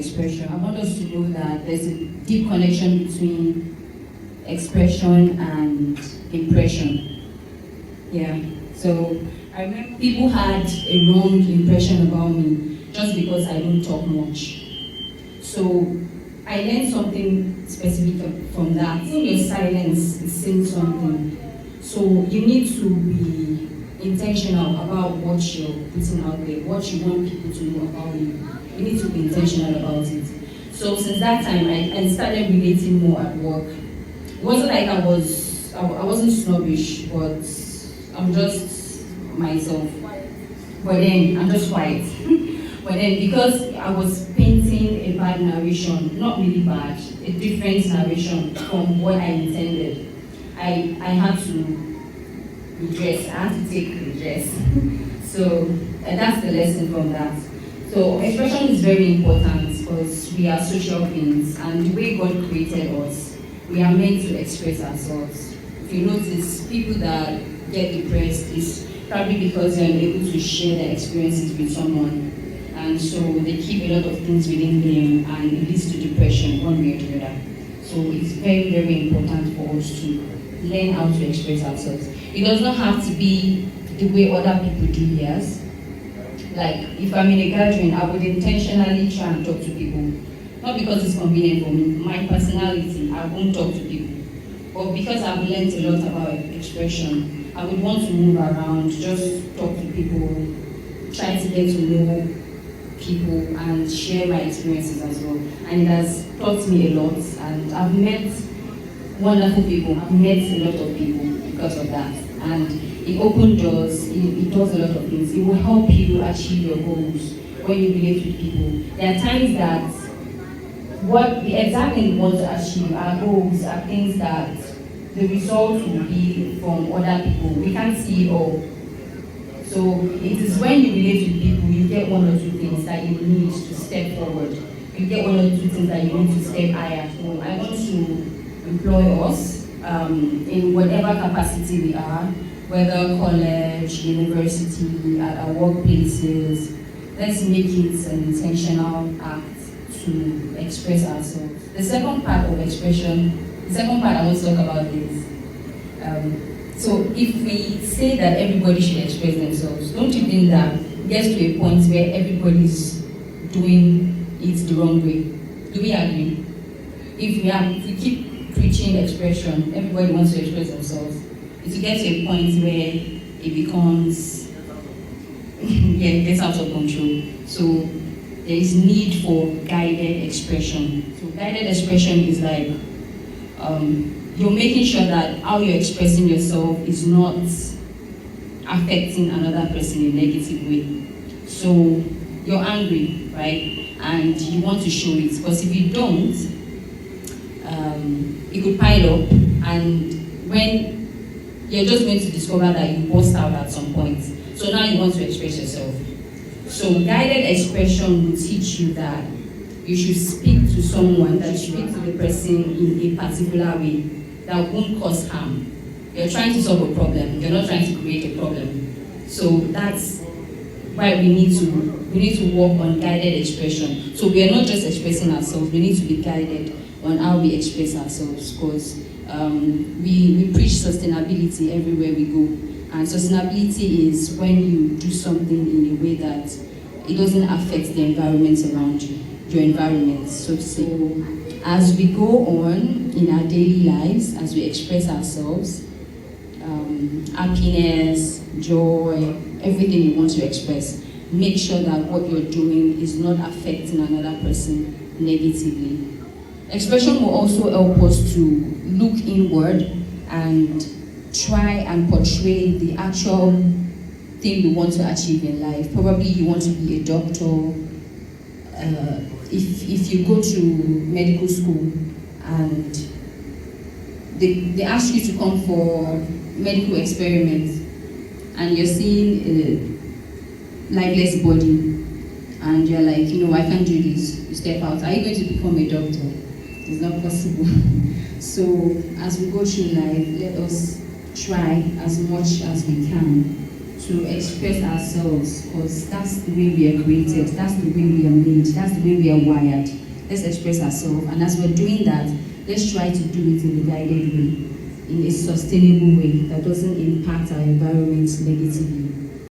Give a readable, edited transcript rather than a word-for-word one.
expression, I want us to know that there's a deep connection between expression and impression. Yeah. So I remember people had a wrong impression about me just because I don't talk much. So I learned something specific from that. In your silence is saying something. So you need to be intentional about what you're putting out there, what you want people to know about you. You need to be intentional about it. So since that time, I started relating more at work. It wasn't like I wasn't snobbish, but I'm just myself. But then I'm just quiet. But then because I was painting a bad narration, not really bad, a different narration from what I intended, I had to redress. I had to take redress. So that's the lesson from that. So expression is very important because we are social beings, and the way God created us, we are meant to express ourselves. If you notice, people that get depressed is probably because they're unable to share their experiences with someone, and so they keep a lot of things within them, and it leads to depression one way or the other. So it's very, very important for us to learn how to express ourselves. It does not have to be the way other people do theirs. Like, if I'm in a gathering, I would intentionally try and talk to people. Not because it's convenient for me, my personality, I won't talk to people. But because I've learned a lot about expression, I would want to move around, just talk to people, try to get to know people and share my experiences as well. And it has taught me a lot, and I've met wonderful people. I've met a lot of people because of that. And it opens doors, it does a lot of things. It will help you achieve your goals when you relate with people. There are times that what the exact thing we want to achieve, our goals, are things that the results will be from other people. We can't see it all. So it is when you relate with people, you get one or two things that you need to step forward. You get one or two things that you need to step higher. So I want to employ us in whatever capacity we are, whether college, university, at our workplaces. Let's make it an intentional act to express ourselves. The second part of expression, the second part I want to talk about is, so if we say that everybody should express themselves, don't you think that it gets to a point where everybody's doing it the wrong way? Do we agree? If we keep preaching expression, everybody wants to express themselves, it will get to a point where it becomes, it gets out of control. So there is need for guided expression. So guided expression is like, you're making sure that how you're expressing yourself is not affecting another person in a negative way. So you're angry, right? And you want to show it, because if you don't, it could pile up, and when you're just going to discover that you burst out at some point. So now you want to express yourself. So guided expression will teach you that you should speak to someone, that you speak to the person in a particular way that won't cause harm. You're trying to solve a problem, you're not trying to create a problem. So that's why we need to work on guided expression. So we are not just expressing ourselves, we need to be guided on how we express ourselves, because we preach sustainability everywhere we go. And sustainability is when you do something in a way that it doesn't affect the environment around you, your environment, so to say. As we go on in our daily lives, as we express ourselves, happiness, joy, everything you want to express, make sure that what you're doing is not affecting another person negatively. Expression will also help us to look inward and try and portray the actual thing we want to achieve in life. Probably you want to be a doctor. If you go to medical school and they ask you to come for medical experiments, and you're seeing a lifeless body, and you're like, I can't do this, you step out. Are you going to become a doctor? It's not possible. So as we go through life, let us try as much as we can to express ourselves, because that's the way we are created, that's the way we are made, that's the way we are wired. Let's express ourselves, and as we're doing that, let's try to do it in a guided way, in a sustainable way that doesn't impact our environment negatively.